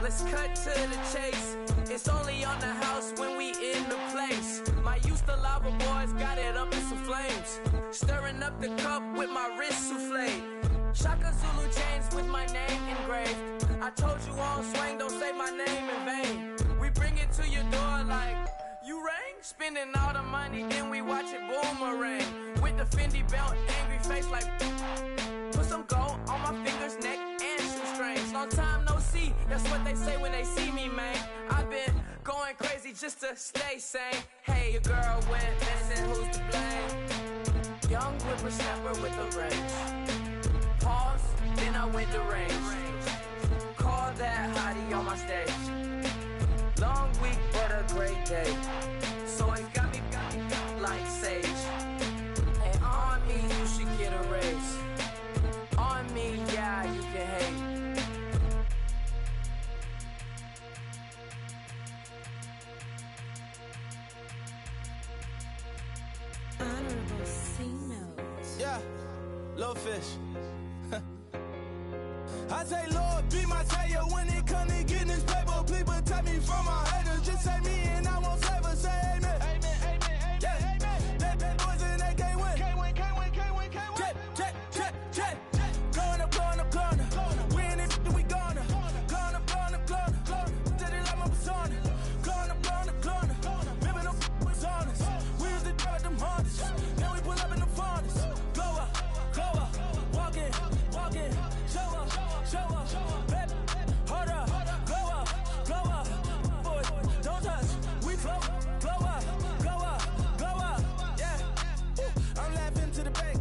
Let's cut to the chase. It's only on the house when we in the place. My used to lava boys got it up in some flames. Stirring up the cup with my wrist souffle. Shaka Zulu chains with my name engraved. I told you on swing, don't say my name in vain. We bring it to your door like, you rang? Spending all the money, then we watch it boomerang. With the Fendi belt, angry face like, put some gold on my fingers, neck, and shoestrings. Long time no see, that's what they say when they see me, man. I've been going crazy just to stay sane. Hey, your girl went missing, who's to blame? Young whippersnapper with a range. Pause, then I went to range. Call that hottie on my stage. Long week, but a great day. So it got me like sage. And on me, you should get a raise. On me, yeah, you can hate. Honorable C-Note. Yeah, little fish. I say, Lord, be my savior when it come to getting this paper. Please protect me from my haters. Just say me and I won't save us. Say amen. Amen, amen, amen, yeah. Amen. They bad boys and they can't win. Can't win, can't win, can't win, can't win. Check, check, check, check. Going up, going up, going up. We in it, we gonna. Going up, going up, going up. Till they like my persona. Going up, going up, going up. Remember them was honest. We used to drive them Hondas. Now we pull up in the Fondas. Go up, walk in, walk in. Show up, baby, hold up, blow up, boys, don't touch, we float, blow up, yeah. I'm laughing to the bank,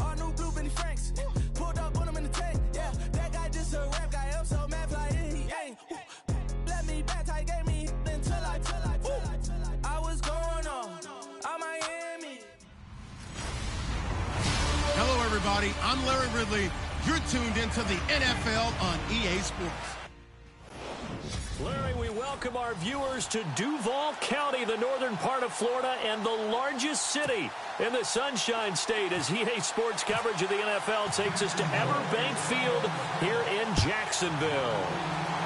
all new blue Benny Franks, pulled up on him in the tank, yeah. That guy just a rap guy, I'm so mad, fly in, he ain't. Let me back, I gave me until I was going on Miami. Hello, everybody. I'm Larry Ridley. You're tuned into the NFL on EA Sports. Larry, we welcome our viewers to Duval County, the northern part of Florida, and the largest city in the Sunshine State as EA Sports coverage of the NFL takes us to Everbank Field here in Jacksonville.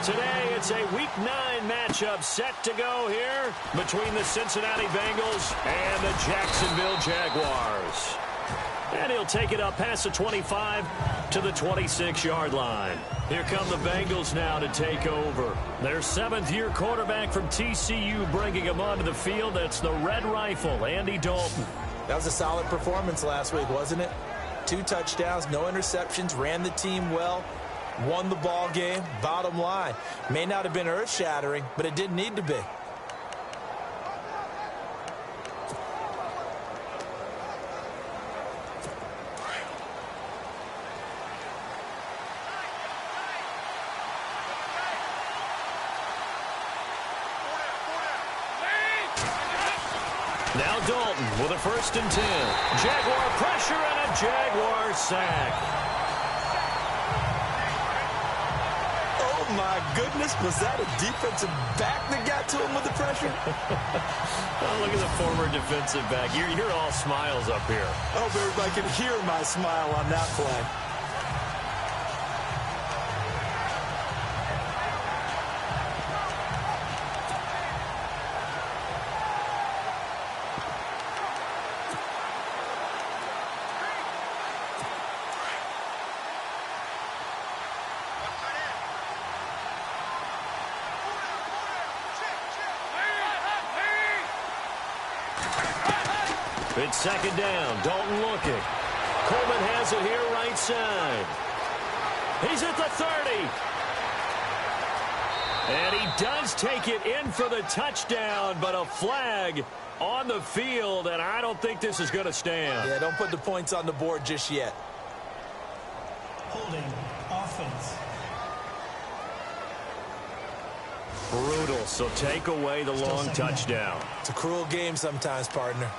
Today, it's a Week 9 matchup set to go here between the Cincinnati Bengals and the Jacksonville Jaguars. And he'll take it up past the 25 to the 26-yard line. Here come the Bengals now to take over. Their seventh-year quarterback from TCU bringing him onto the field. That's the Red Rifle, Andy Dalton. That was a solid performance last week, wasn't it? 2 touchdowns, no interceptions, ran the team well, won the ball game. Bottom line, may not have been earth-shattering, but it didn't need to be. Now Dalton with a 1st and 10. Jaguar pressure and a Jaguar sack. Oh, my goodness. Was that a defensive back that got to him with the pressure? Oh, look at the former defensive back. You're all smiles up here. I hope everybody can hear my smile on that play. It's 2nd down. Dalton looking. Coleman has it here right side. He's at the 30. And he does take it in for the touchdown, but a flag on the field, and I don't think this is going to stand. Yeah, don't put the points on the board just yet. Holding offense. Brutal, so take away the long touchdown. It's a cruel game sometimes, partner.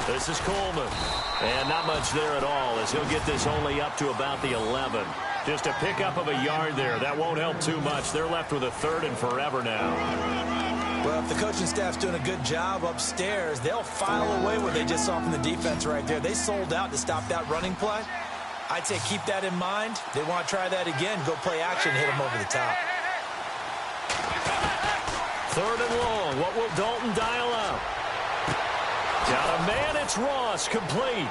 This is Coleman. And not much there at all as he'll get this only up to about the 11. Just a pickup of a yard there. That won't help too much. They're left with a 3rd and forever now. Well, if the coaching staff's doing a good job upstairs, they'll file away what they just saw from the defense right there. They sold out to stop that running play. I'd say keep that in mind. They want to try that again. Go play action, hit them over the top. 3rd and long. What will Dalton dial up? Got a man. It's Ross. Complete.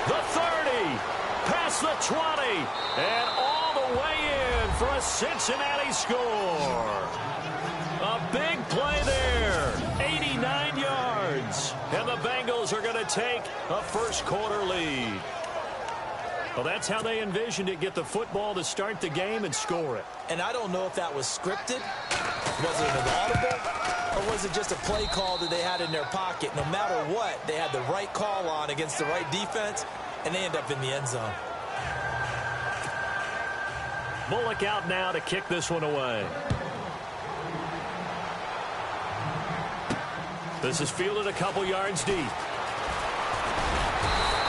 The 30. Past the 20. And all the way in for a Cincinnati score. A big play there. 89 yards. And the Bengals are going to take a first-quarter lead. Well, that's how they envisioned it. Get the football to start the game and score it. And I don't know if that was scripted. Was it an audible? Or was it just a play call that they had in their pocket? No matter what, they had the right call on against the right defense, and they end up in the end zone. Bullock out now to kick this one away. This is fielded a couple yards deep.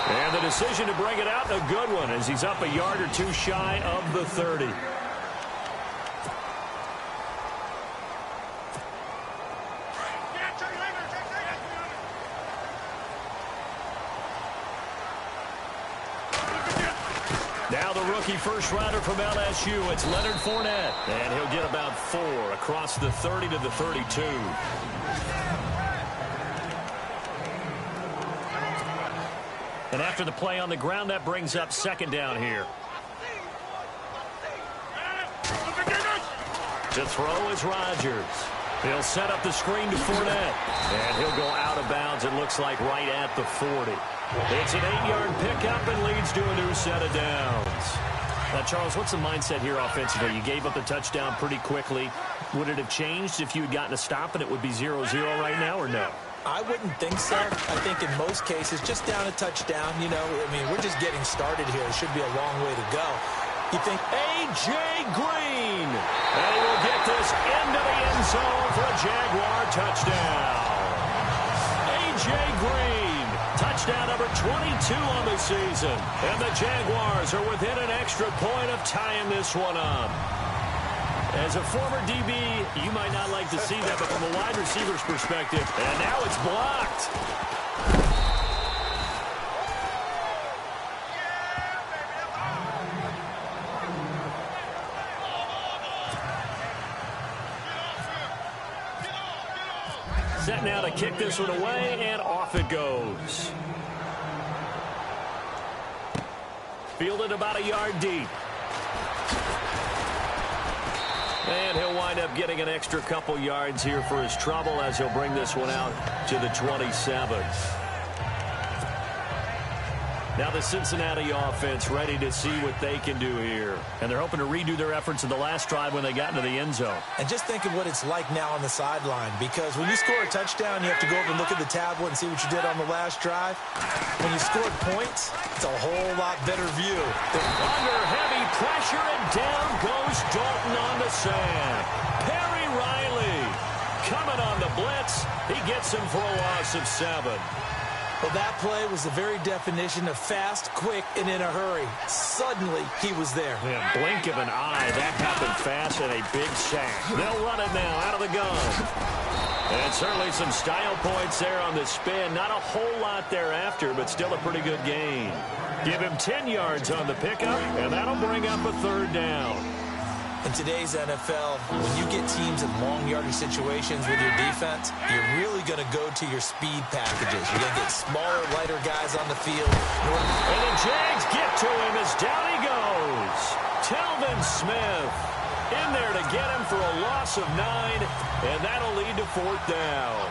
And the decision to bring it out, a good one, as he's up a yard or two shy of the 30. Now the rookie first rounder from LSU, it's Leonard Fournette. And he'll get about 4 across the 30 to the 32. And after the play on the ground, that brings up 2nd down here. To throw is Rodgers. He'll set up the screen to Fournette. And he'll go out of bounds, it looks like, right at the 40. It's an 8-yard pickup and leads to a new set of downs. Now, Charles, what's the mindset here offensively? You gave up the touchdown pretty quickly. Would it have changed if you had gotten a stop and it would be 0-0 right now, or no? I wouldn't think so. I think in most cases, just down a touchdown, you know, I mean, we're just getting started here. It should be a long way to go. You think, A.J. Green. And he will get this into the end zone for a Jaguar touchdown. A.J. Green, touchdown number 22 on the season. And the Jaguars are within an extra point of tying this one up. As a former DB, you might not like to see that, but from a wide receiver's perspective, and now it's blocked. Set now to kick this one away, and off it goes. Fielded about a yard deep. And he'll wind up getting an extra couple yards here for his trouble as he'll bring this one out to the 27. Now the Cincinnati offense ready to see what they can do here. And they're hoping to redo their efforts in the last drive when they got into the end zone. And just think of what it's like now on the sideline, because when you score a touchdown, you have to go over and look at the tablet and see what you did on the last drive. When you scored points, it's a whole lot better view. Under heavy pressure, and down goes Dalton on the sand. Perry Riley coming on the blitz. He gets him for a loss of 7. Well, that play was the very definition of fast, quick, and in a hurry. Suddenly, he was there. Yeah, blink of an eye. That happened fast and a big sack. They'll run it now out of the gun. And certainly some style points there on the spin. Not a whole lot thereafter, but still a pretty good gain. Give him 10 yards on the pickup, and that'll bring up a 3rd down. In today's NFL, when you get teams in long yardage situations with your defense, you're really going to go to your speed packages. You're going to get smaller, lighter guys on the field. And the Jags get to him as down he goes. Telvin Smith in there to get him for a loss of 9, and that'll lead to 4th down.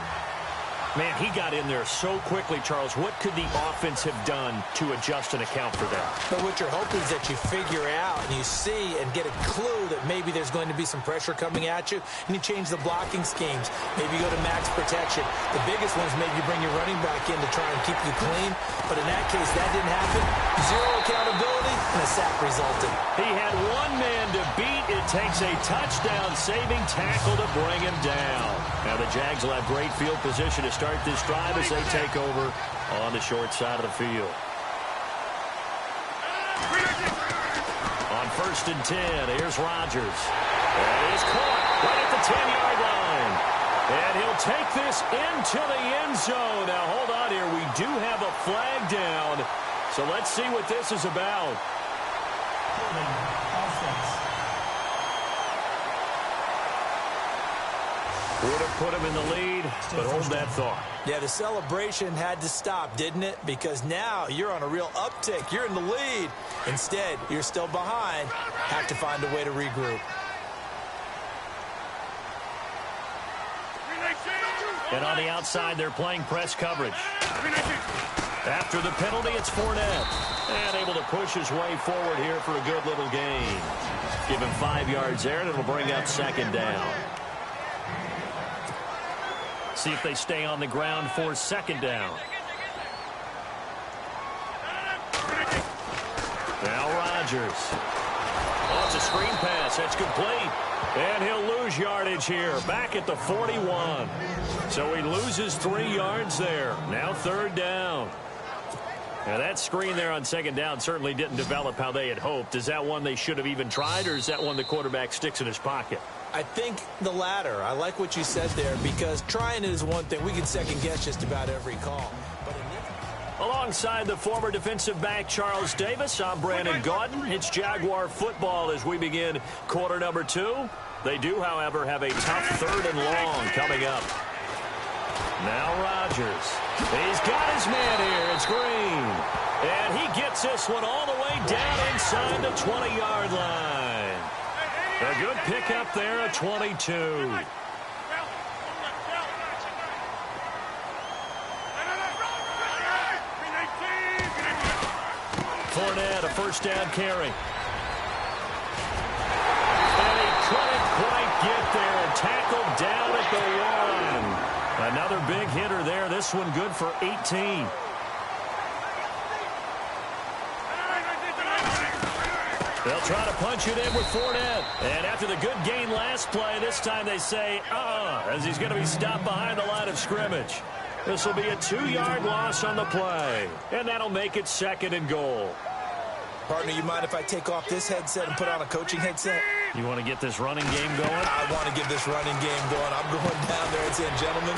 Man, he got in there so quickly, Charles. What could the offense have done to adjust and account for that? But what you're hoping is that you figure out and you see and get a clue that maybe there's going to be some pressure coming at you, and you change the blocking schemes. Maybe you go to max protection. The biggest one is maybe you bring your running back in to try and keep you clean. But in that case, that didn't happen. 0 accountability, and a sack resulted. He had one man to beat. It takes a touchdown-saving tackle to bring him down. Now the Jags will have great field position to start this drive as they take over on the short side of the field. On 1st and 10. Here's Rodgers. And he's caught right at the 10-yard line. And he'll take this into the end zone. Now, hold on here. We do have a flag down. So let's see what this is about. Would have put him in the lead, but hold that thought. Yeah, the celebration had to stop, didn't it? Because now you're on a real uptick. You're in the lead. Instead, you're still behind. Have to find a way to regroup. And on the outside, they're playing press coverage. After the penalty, it's Fournette. And able to push his way forward here for a good little gain. Give him 5 yards there, and it'll bring up 2nd down. See if they stay on the ground for 2nd down. Now Rodgers. Oh, it's a screen pass. That's complete. And he'll lose yardage here. Back at the 41. So he loses 3 yards there. Now 3rd down. Now that screen there on 2nd down certainly didn't develop how they had hoped. Is that one they should have even tried, or is that one the quarterback sticks in his pocket? I think the latter. I like what you said there, because trying it is one thing. We can second-guess just about every call. Alongside the former defensive back Charles Davis, I'm Brandon Gaudin. It's Jaguar football as we begin quarter number 2. They do, however, have a tough 3rd and long coming up. Now Rodgers. He's got his man here. It's Green. And he gets this one all the way down inside the 20-yard line. A good pickup there at 22. Fournette, a 1st down carry. And he couldn't quite get there. Tackled down at the 1. Another big hitter there. This one good for 18. They'll try to punch it in with Fournette. And after the good gain last play, this time they say, as he's going to be stopped behind the line of scrimmage. This will be a 2-yard loss on the play. And that'll make it 2nd and goal. Partner, you mind if I take off this headset and put on a coaching headset? You want to get this running game going? I want to get this running game going. I'm going down there and saying, gentlemen,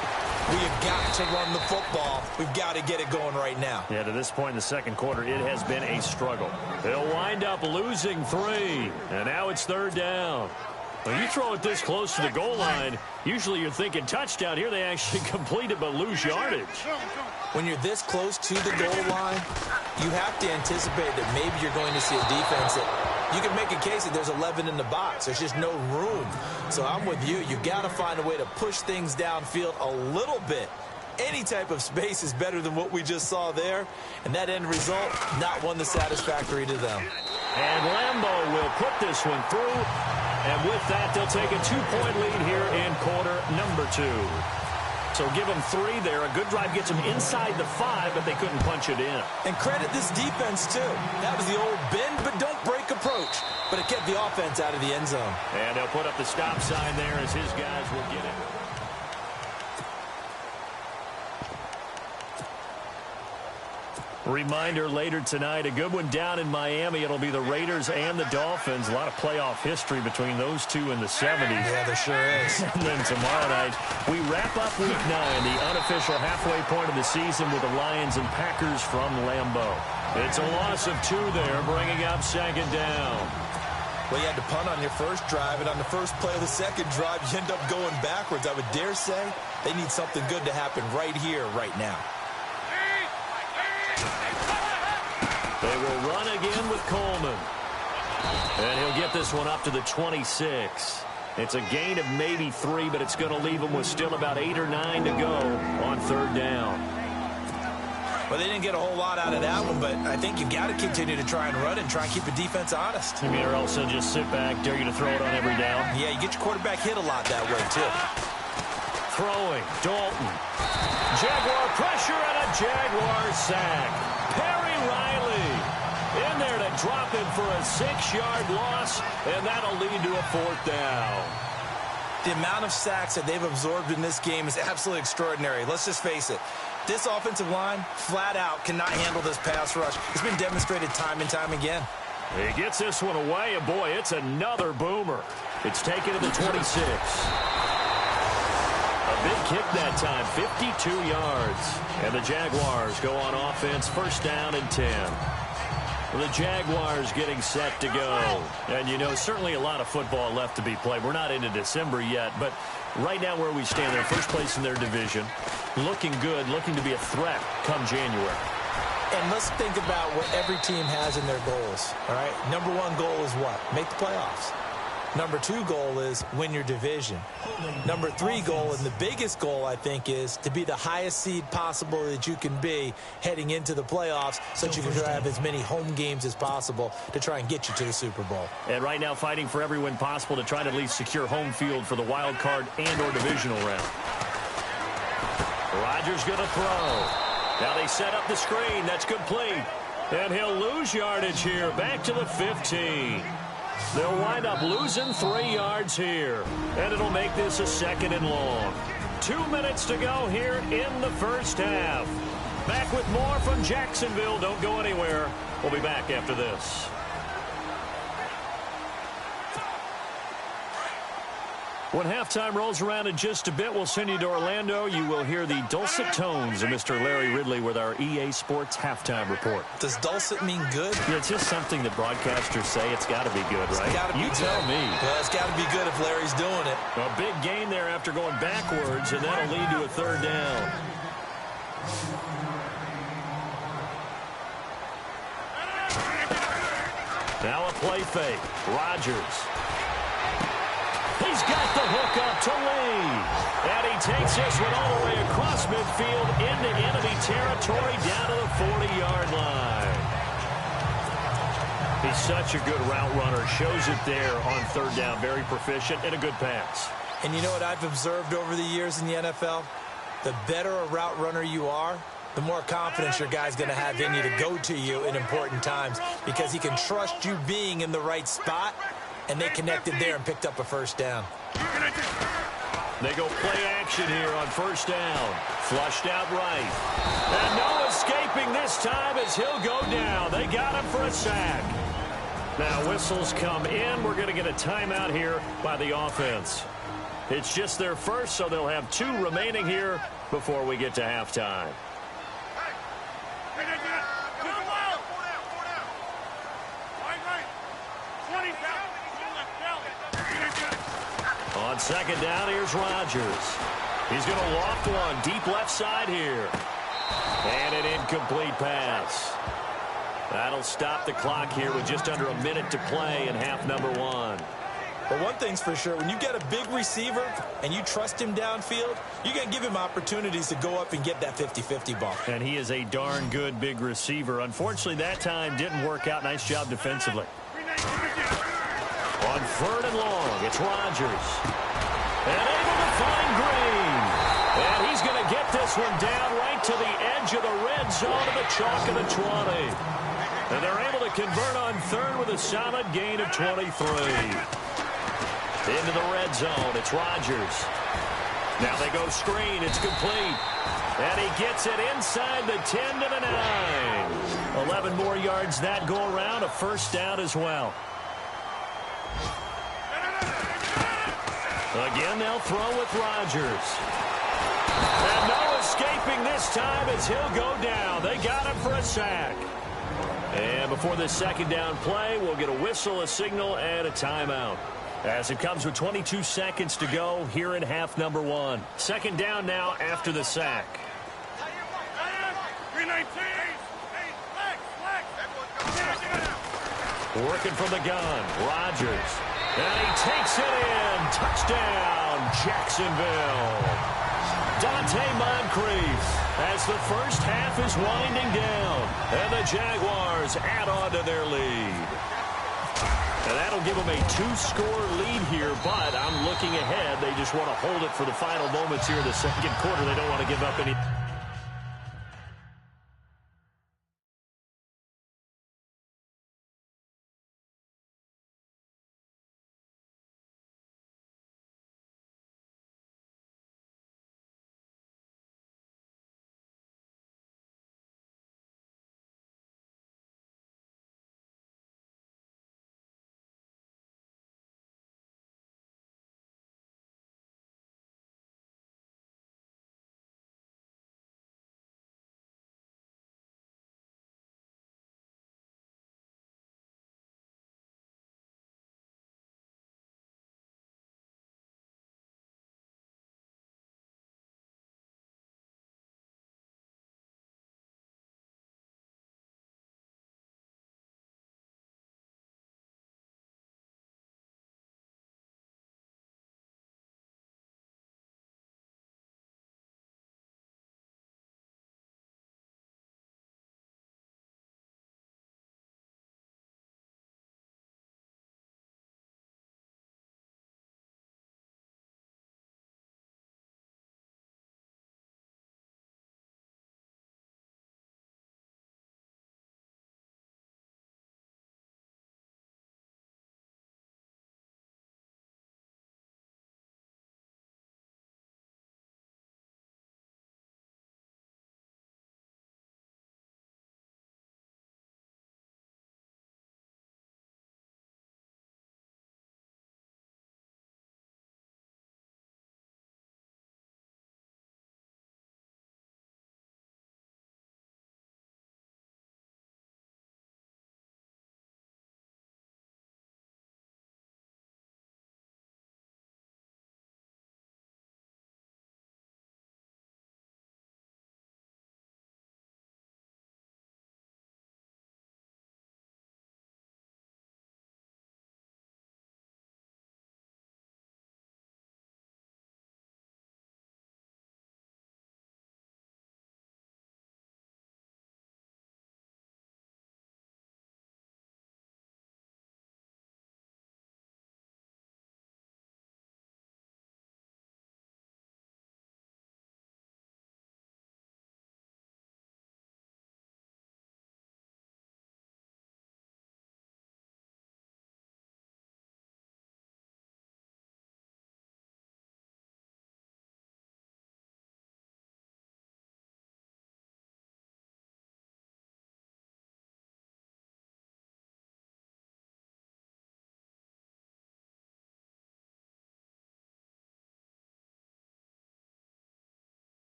we have got to run the football. We've got to get it going right now. Yeah, to this point in the 2nd quarter, it has been a struggle. They'll wind up losing 3. And now it's 3rd down. When you throw it this close to the goal line, usually you're thinking touchdown. Here they actually complete it but lose yardage. When you're this close to the goal line, you have to anticipate that maybe you're going to see a defense that you can make a case that there's 11 in the box. There's just no room. So I'm with you. You've got to find a way to push things downfield a little bit. Any type of space is better than what we just saw there. And that end result, not one that's satisfactory to them. And Lambeau will put this one through. And with that, they'll take a 2-point lead here in quarter number 2. So give them 3 there. A good drive gets them inside the 5, but they couldn't punch it in. And credit this defense, too. That was the old bend but don't break approach. But it kept the offense out of the end zone. And they'll put up the stop sign there as his guys will get it. Reminder later tonight, a good one down in Miami. It'll be the Raiders and the Dolphins. A lot of playoff history between those two in the 70s. Yeah, there sure is. And then tomorrow night, we wrap up Week 9, the unofficial halfway point of the season with the Lions and Packers from Lambeau. It's a loss of 2 there, bringing up 2nd down. Well, you had to punt on your first drive, and on the first play of the 2nd drive, you end up going backwards. I would dare say they need something good to happen right here, right now. They will run again with Coleman. And he'll get this one up to the 26. It's a gain of maybe 3, but it's going to leave them with still about 8 or 9 to go on 3rd down. Well, they didn't get a whole lot out of that one, but I think you've got to continue to try and run and try and keep the defense honest. You mean, or else they'll just sit back, dare you to throw it on every down? Yeah, you get your quarterback hit a lot that way, too. Throwing, Dalton. Jaguar pressure and a Jaguar sack. Perry Riley in there to drop him for a 6-yard loss, and that'll lead to a 4th down. The amount of sacks that they've absorbed in this game is absolutely extraordinary. Let's just face it. This offensive line, flat out, cannot handle this pass rush. It's been demonstrated time and time again. He gets this one away, and boy, it's another boomer. It's taken to the 26. A big kick that time, 52 yards. And the Jaguars go on offense, first down and 10. The Jaguars getting set to go. And, you know, certainly a lot of football left to be played. We're not into December yet, but right now where we stand, they're first place in their division. Looking good, looking to be a threat come January. And let's think about what every team has in their goals, all right? Number one goal is what? Make the playoffs. Number two goal is win your division. Number three goal, and the biggest goal, I think, is to be the highest seed possible that you can be heading into the playoffs so that you can have as many home games as possible to try and get you to the Super Bowl. And right now fighting for every win possible to try to at least secure home field for the wild card and or divisional round. Rodgers going to throw. Now they set up the screen. That's complete. And he'll lose yardage here. Back to the 15. They'll wind up losing 3 yards here. And it'll make this a 2nd and long. 2 minutes to go here in the first half. Back with more from Jacksonville. Don't go anywhere. We'll be back after this. When halftime rolls around in just a bit, we'll send you to Orlando. You will hear the dulcet tones of Mr. Larry Ridley with our EA Sports halftime report. Does dulcet mean good? Yeah, it's just something that broadcasters say. It's got to be good, right? It's got to be you good. Tell me. Well, it's got to be good if Larry's doing it. A big gain there after going backwards, and that'll lead to a 3rd down. Now a play fake. Rodgers. He's got the hook up to Lee. And he takes this one all the way across midfield into enemy territory down to the 40-yard line. He's such a good route runner. Shows it there on 3rd down. Very proficient and a good pass. And you know what I've observed over the years in the NFL? The better a route runner you are, the more confidence your guy's going to have in you to go to you in important times because he can trust you being in the right spot. And they connected there and picked up a 1st down. They go play action here on 1st down. Flushed out right. And no escaping this time as he'll go down. They got him for a sack. Now whistles come in. We're going to get a timeout here by the offense. It's just their first, so they'll have 2 remaining here before we get to halftime. On 2nd down, here's Rodgers. He's going to loft one deep left side here. And an incomplete pass. That'll stop the clock here with just under a minute to play in half number 1. But one thing's for sure, when you get a big receiver and you trust him downfield, you're going to give him opportunities to go up and get that 50-50 ball. And he is a darn good big receiver. Unfortunately, that time didn't work out. Nice job defensively. On 3rd and long, it's Rodgers. And able to find Green. And he's going to get this one down right to the edge of the red zone of the chalk of the 20. And they're able to convert on 3rd with a solid gain of 23. Into the red zone, it's Rodgers. Now they go screen, it's complete. And he gets it inside the 10 to the 9. 11 more yards that go around, a 1st down as well. Again, they'll throw with Rodgers. And no escaping this time as he'll go down. They got him for a sack. And before this 2nd down play, we'll get a whistle, a signal, and a timeout. As it comes with 22 seconds to go here in half number 1. 2nd down now after the sack. Working from the gun, Rodgers. And he takes it in. Touchdown, Jacksonville. Dante Moncrief as the first half is winding down. And the Jaguars add on to their lead. And that'll give them a 2-score lead here, but I'm looking ahead. They just want to hold it for the final moments here in the 2nd quarter. They don't want to give up any.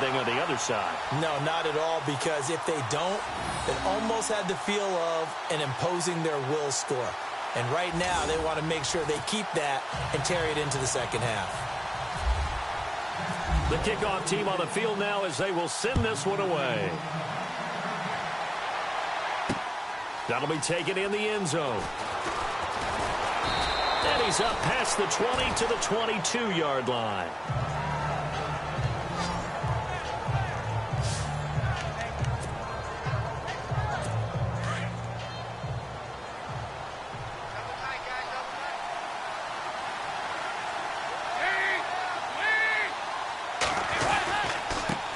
thing on the other side. No, not at all, because if they don't, it almost had the feel of an imposing their will score. And right now, they want to make sure they keep that and carry it into the second half. The kickoff team on the field now as they will send this one away. That'll be taken in the end zone. And he's up past the 20 to the 22-yard line.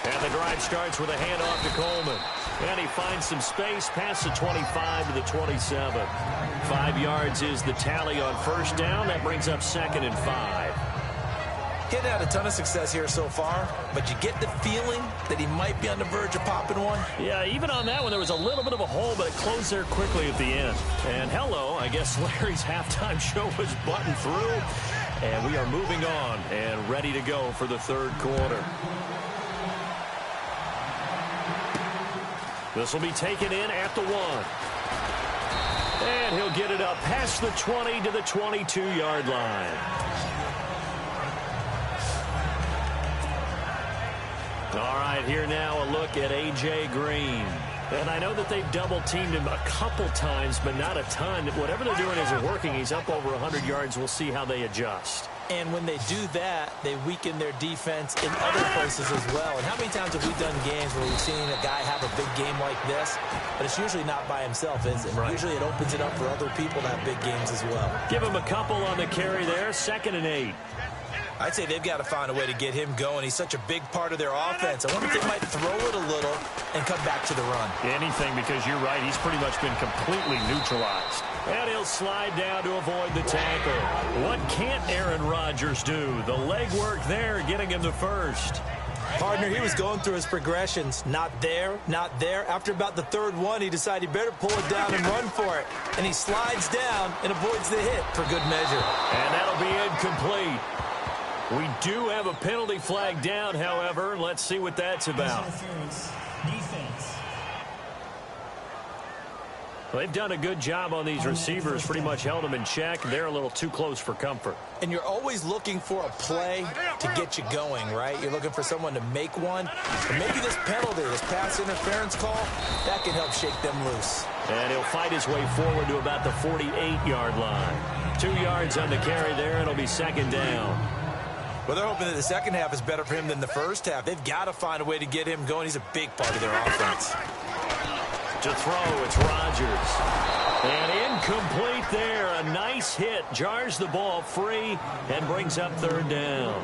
And the drive starts with a handoff to Coleman. And he finds some space past the 25 to the 27. 5 yards is the tally on first down. That brings up 2nd and 5. Getting had a ton of success here so far, but you get the feeling that he might be on the verge of popping one. Yeah, even on that one, there was a little bit of a hole, but it closed there quickly at the end. And hello, I guess Larry's halftime show was buttoned through. And we are moving on and ready to go for the third quarter. This will be taken in at the 1. And he'll get it up past the 20 to the 22-yard line. All right, here now a look at A.J. Green. And I know that they've double-teamed him a couple times, but not a ton. Whatever they're doing isn't working. He's up over 100 yards. We'll see how they adjust. And when they do that, they weaken their defense in other places as well. And how many times have we done games where we've seen a guy have a big game like this, but it's usually not by himself, is it? Right. Usually it opens it up for other people to have big games as well. Give him a couple on the carry there, 2nd and 8. I'd say they've got to find a way to get him going. He's such a big part of their offense. I wonder if they might throw it a little and come back to the run. Anything, because you're right. He's pretty much been completely neutralized. And he'll slide down to avoid the tackle. What can't Aaron Rodgers do? The legwork there, getting him the first. Partner, he was going through his progressions. Not there, not there. After about the third one, he decided he better pull it down and run for it. And he slides down and avoids the hit for good measure. And that'll be incomplete. We do have a penalty flag down, however. Let's see what that's about. Well, they've done a good job on these receivers, pretty much held them in check. They're a little too close for comfort. And you're always looking for a play to get you going, right? You're looking for someone to make one. And maybe this penalty, this pass interference call, that can help shake them loose. And he'll fight his way forward to about the 48-yard line. 2 yards on the carry there. It'll be 2nd down. Well, they're hoping that the second half is better for him than the first half. They've got to find a way to get him going. He's a big part of their offense. To throw, it's Rodgers. And incomplete there. A nice hit. Jars the ball free and brings up 3rd down.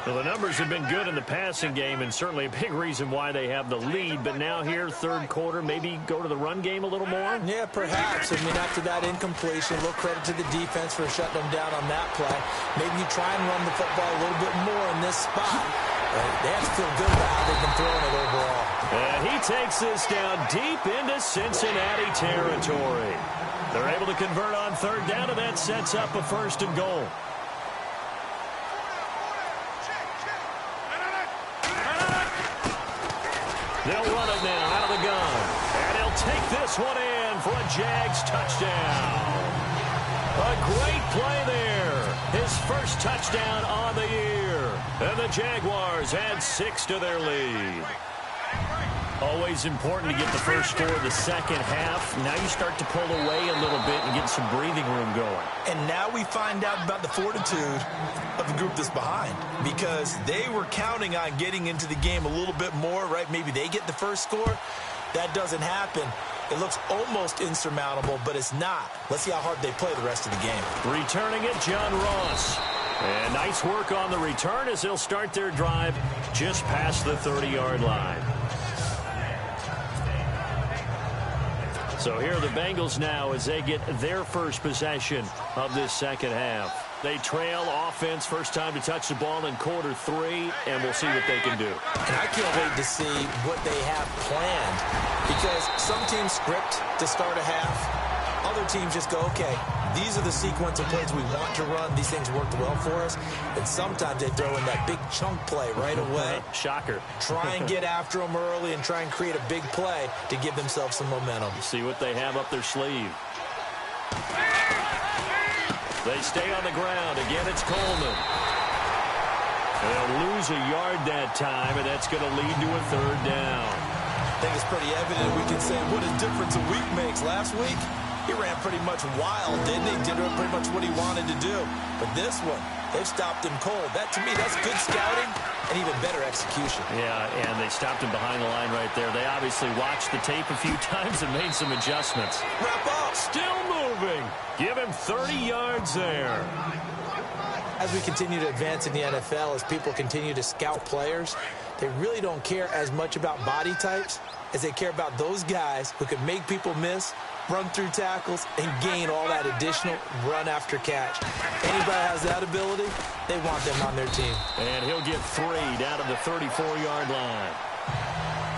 Well, the numbers have been good in the passing game, and certainly a big reason why they have the lead. But now here, third quarter, maybe go to the run game a little more? Yeah, perhaps. I mean, after that incompletion, a little credit to the defense for shutting them down on that play. Maybe you try and run the football a little bit more in this spot. They have to feel good about how they've been throwing it overall. And he takes this down deep into Cincinnati territory. They're able to convert on 3rd down, and that sets up a 1st and goal. They'll run it now out of the gun. And he'll take this one in for a Jags touchdown. A great play there. His first touchdown on the year. And the Jaguars add 6 to their lead. Always important to get the first score of the second half. Now you start to pull away a little bit and get some breathing room going. And now we find out about the fortitude of the group that's behind, because they were counting on getting into the game a little bit more, right? Maybe they get the first score. That doesn't happen. It looks almost insurmountable, but it's not. Let's see how hard they play the rest of the game. Returning it, John Ross. And nice work on the return as they'll start their drive just past the 30-yard line. So here are the Bengals now as they get their first possession of this second half. They trail offense, first time to touch the ball in quarter 3, and we'll see what they can do. And I can't wait to see what they have planned, because some teams script to start a half. other teams just go, okay, these are the sequence of plays we want to run. These things worked well for us. And sometimes they throw in that big chunk play right away. Shocker. Try and get after them early and try and create a big play to give themselves some momentum. See what they have up their sleeve. They stay on the ground. Again, it's Coleman. They'll lose a yard that time, and that's going to lead to a third down. I think it's pretty evident we can say what a difference a week makes. Last week, he ran pretty much wild, didn't he? Did pretty much what he wanted to do. But this one, they've stopped him cold. That, to me, that's good scouting and even better execution. Yeah, and they stopped him behind the line right there. They obviously watched the tape a few times and made some adjustments. Wrap up. Still moving. Give him 30 yards there. As we continue to advance in the NFL, as people continue to scout players, they really don't care as much about body types as they care about those guys who can make people miss, run through tackles, and gain all that additional run after catch. Anybody has that ability, they want them on their team. And he'll get 3 down to the 34-yard line.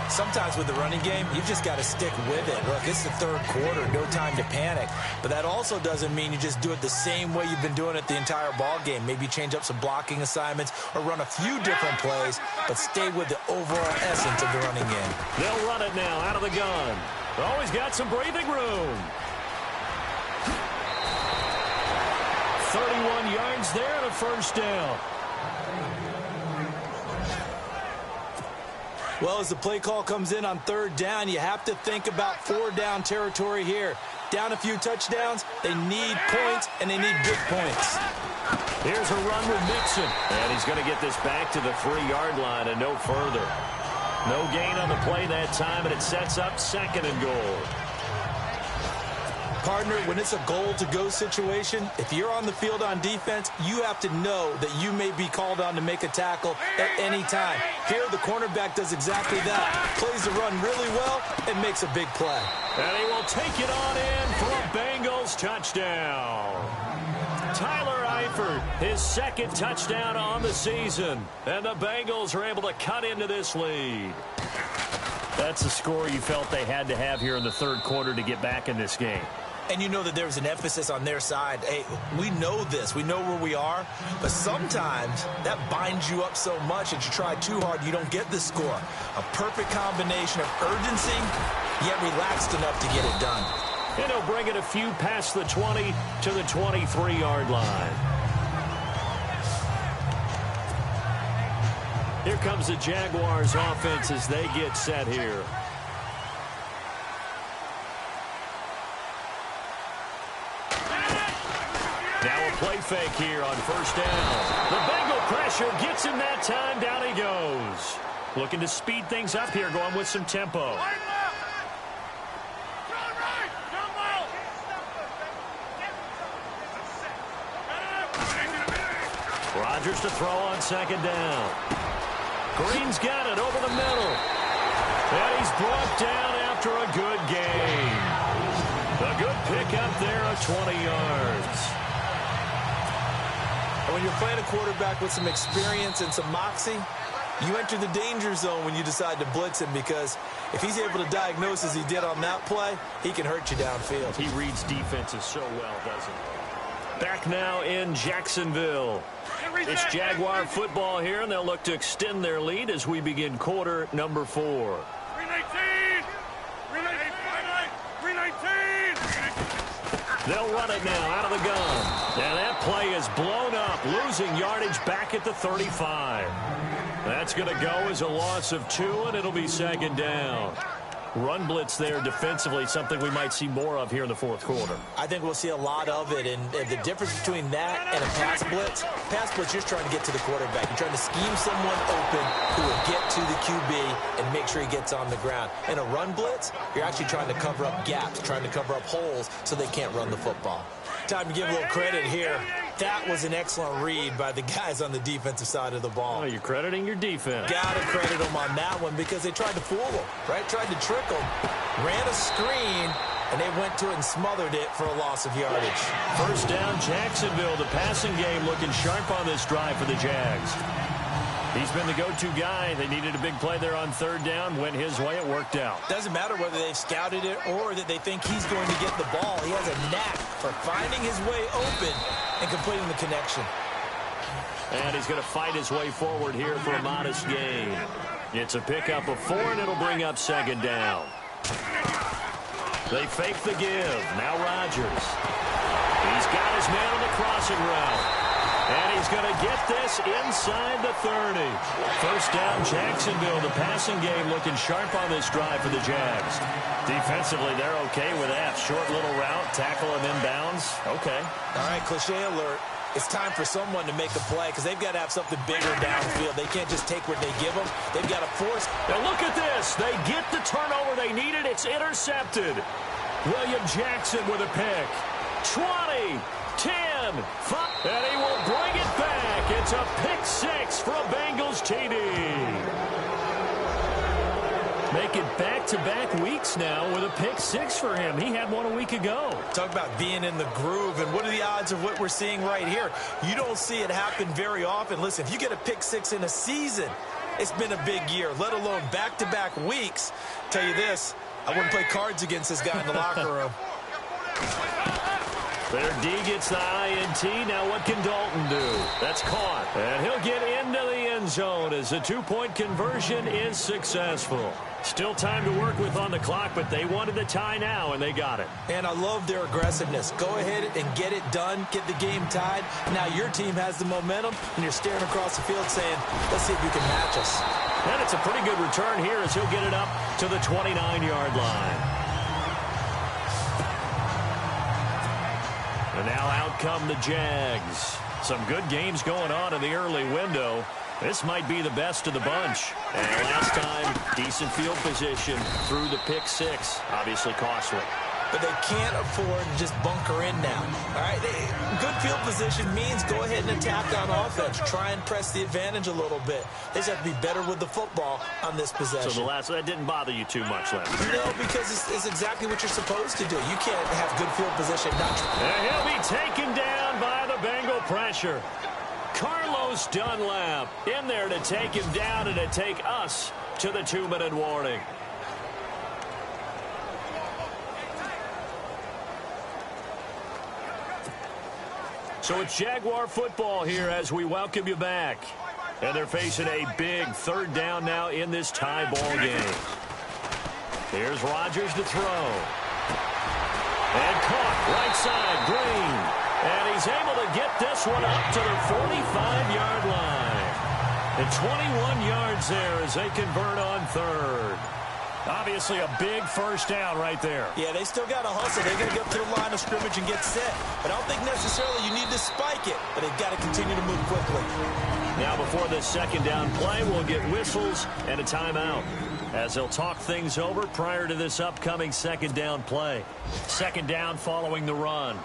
Sometimes with the running game, you've just got to stick with it. Look, it's the third quarter, no time to panic. But that also doesn't mean you just do it the same way you've been doing it the entire ball game. Maybe change up some blocking assignments or run a few different plays, but stay with the overall essence of the running game. They'll run it now out of the gun. Always got some breathing room. 31 yards there and a first down. Well, as the play call comes in on third down, you have to think about 4-down territory here. Down a few touchdowns, they need points, and they need big points. Here's a run with Mixon. And he's going to get this back to the 3-yard line and no further. No gain on the play that time, and it sets up 2nd and goal. Partner, when it's a goal-to-go situation, if you're on the field on defense, you have to know that you may be called on to make a tackle at any time. Here, the cornerback does exactly that. Plays the run really well and makes a big play. And he will take it on in for a Bengals touchdown. Tyler Eifert, his 2nd touchdown on the season. And the Bengals are able to cut into this lead. That's the score you felt they had to have here in the third quarter to get back in this game. And you know that there's an emphasis on their side. Hey, we know this. We know where we are. But sometimes that binds you up so much that you try too hard, you don't get the score. A perfect combination of urgency, yet relaxed enough to get it done. And he'll bring it a few past the 20 to the 23-yard line. Here comes the Jaguars offense as they get set here. Now a play fake here on first down. The Bengal pressure gets him that time. Down he goes. Looking to speed things up here, going with some tempo. Rodgers to throw on 2nd down. Green's got it over the middle. And he's brought down after a good gain. A good pickup there of 20 yards. And when you're playing a quarterback with some experience and some moxie, you enter the danger zone when you decide to blitz him, because if he's able to diagnose as he did on that play, he can hurt you downfield. He reads defenses so well, doesn't he? Back now in Jacksonville. It's Jaguar football here, and they'll look to extend their lead as we begin quarter number 4. 319! 319! They'll run it now out of the gun. And that play is blown up, losing yardage back at the 35. That's going to go as a loss of 2, and it'll be 2nd down. Run blitz there defensively, something we might see more of here in the fourth quarter. I think we'll see a lot of it, and the difference between that and a pass blitz, you're trying to get to the quarterback. You're trying to scheme someone open who will get to the QB and make sure he gets on the ground. In a run blitz, you're actually trying to cover up gaps, trying to cover up holes so they can't run the football. Time to give a little credit here. That was an excellent read by the guys on the defensive side of the ball. Oh, you're crediting your defense. Got to credit them on that one because they tried to fool them, right? Tried to trick them, ran a screen, and they went to it and smothered it for a loss of yardage. First down, Jacksonville. The passing game looking sharp on this drive for the Jags. He's been the go-to guy. They needed a big play there on third down. Went his way. It worked out. Doesn't matter whether they've scouted it or that they think he's going to get the ball. He has a knack for finding his way open and completing the connection. And he's going to fight his way forward here for a modest gain. It's a pickup of 4, and it'll bring up second down. They fake the give. Now Rodgers. He's got his man on the crossing route. And he's going to get this inside the 30. First down, Jacksonville. The passing game looking sharp on this drive for the Jags. Defensively, they're okay with that. Short little route, tackle him inbounds. Okay. All right, cliche alert. It's time for someone to make a play because they've got to have something bigger downfield. They can't just take what they give them. They've got to force. Now look at this. They get the turnover they needed. It's intercepted. William Jackson with a pick. 20, 10, 5, and he will bring it back. It's a pick 6 for a Bengals TD. Make it back-to-back weeks now with a pick 6 for him. He had one a week ago. Talk about being in the groove, and what are the odds of what we're seeing right here? You don't see it happen very often. Listen, if you get a pick 6 in a season, it's been a big year, let alone back-to-back weeks. Tell you this, I wouldn't play cards against this guy in the locker room. Their D gets the INT. Now what can Dalton do? That's caught. And he'll get into the end zone as the two-point conversion is successful. Still time to work with on the clock, but they wanted the tie now, and they got it. And I love their aggressiveness. Go ahead and get it done. Get the game tied. Now your team has the momentum, and you're staring across the field saying, let's see if you can match us. And it's a pretty good return here as he'll get it up to the 29-yard line. And now out come the Jags. Some good games going on in the early window. This might be the best of the bunch. And last time, decent field position through the pick 6. Obviously costly. But they can't afford to just bunker in now. All right, good field position means go ahead and attack on offense. Try and press the advantage a little bit. They just have to be better with the football on this possession. So that didn't bother you too much, Len? No, because it's exactly what you're supposed to do. You can't have good field position. And he'll be taken down by the Bengal pressure. Carlos Dunlap in there to take him down and to take us to the 2-minute warning. So it's Jaguar football here as we welcome you back. And they're facing a big third down now in this tie ball game. Here's Rodgers to throw. And caught right side, Green. And he's able to get this one up to the 45-yard line. And 21 yards there as they convert on third. Obviously a big first down right there. Yeah, they still got to hustle. They got to get up to the line of scrimmage and get set. But I don't think necessarily you need to spike it. But they've got to continue to move quickly. Now before this second down play, we'll get whistles and a timeout as they'll talk things over prior to this upcoming second down play. Second down following the run.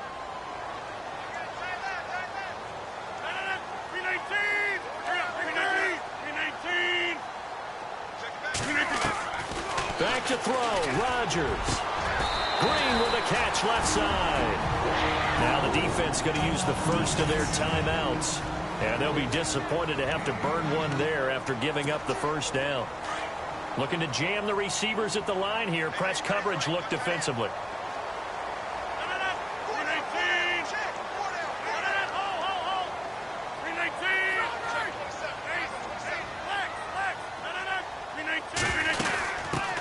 Back to throw, Rodgers. Green with a catch left side. Now the defense going to use the first of their timeouts. And they'll be disappointed to have to burn one there after giving up the first down. Looking to jam the receivers at the line here. Press coverage look defensively.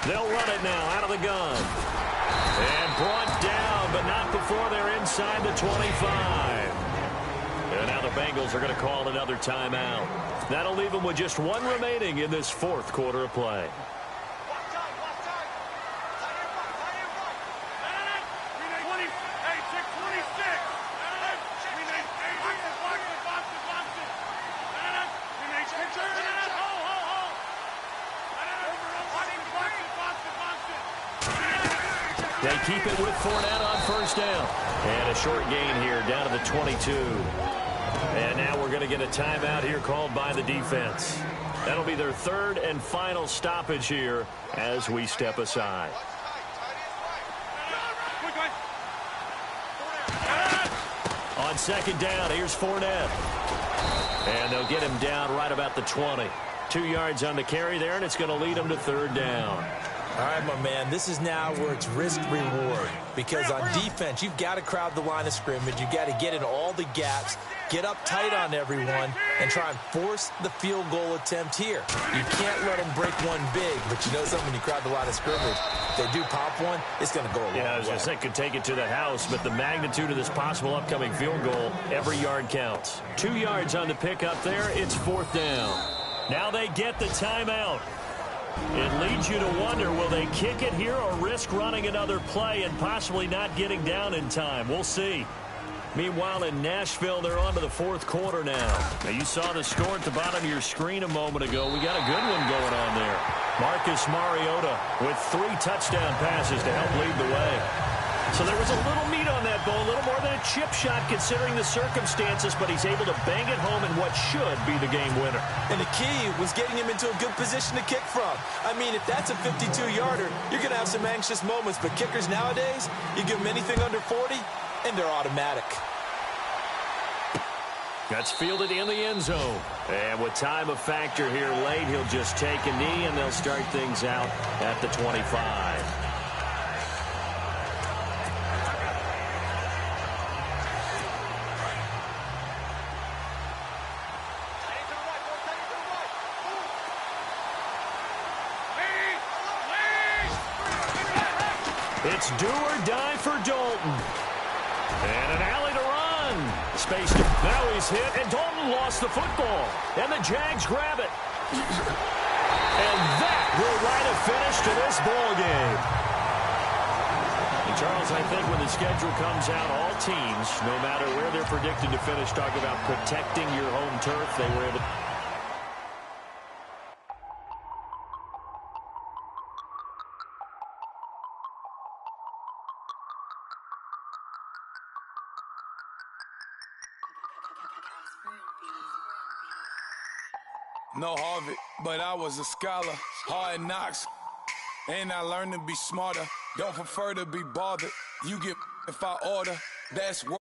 They'll run it now out of the gun. And brought down, but not before they're inside the 25. And now the Bengals are going to call another timeout. That'll leave them with just one remaining in this fourth quarter of play. They keep it with Fournette on first down. And a short gain here down to the 22. And now we're going to get a timeout here called by the defense. That'll be their third and final stoppage here as we step aside. On second down, here's Fournette. And they'll get him down right about the 20. 2 yards on the carry there, and it's going to lead him to 3rd down. All right, my man, this is now where it's risk-reward. Because on defense, you've got to crowd the line of scrimmage. You've got to get in all the gaps, get up tight on everyone, and try and force the field goal attempt here. You can't let them break one big, but you know something, when you crowd the line of scrimmage, if they do pop one, it's going to go a long way. Yeah, I was going to say, could take it to the house, but the magnitude of this possible upcoming field goal, every yard counts. 2 yards on the pickup there, it's 4th down. Now they get the timeout. It leads you to wonder, will they kick it here or risk running another play and possibly not getting down in time? We'll see. Meanwhile, in Nashville, they're on to the 4th quarter now. Now, you saw the score at the bottom of your screen a moment ago. We got a good one going on there. Marcus Mariota with 3 touchdown passes to help lead the way. So there was a little meat on that ball, a little more than a chip shot considering the circumstances, but he's able to bang it home in what should be the game winner. And the key was getting him into a good position to kick from. I mean, if that's a 52-yarder, you're going to have some anxious moments, but kickers nowadays, you give them anything under 40, and they're automatic. That's fielded in the end zone. And with time a factor here late, he'll just take a knee, and they'll start things out at the 25. It's do or die for Dalton. And an alley to run. Spaced. Now he's hit, and Dalton lost the football. And the Jags grab it. And that will write a finish to this ball game. And Charles, I think when the schedule comes out, all teams, no matter where they're predicted to finish, talk about protecting your home turf. They were able to. No Harvard, but I was a scholar. Hard knocks, and I learned to be smarter. Don't prefer to be bothered. You get if I order, that's what.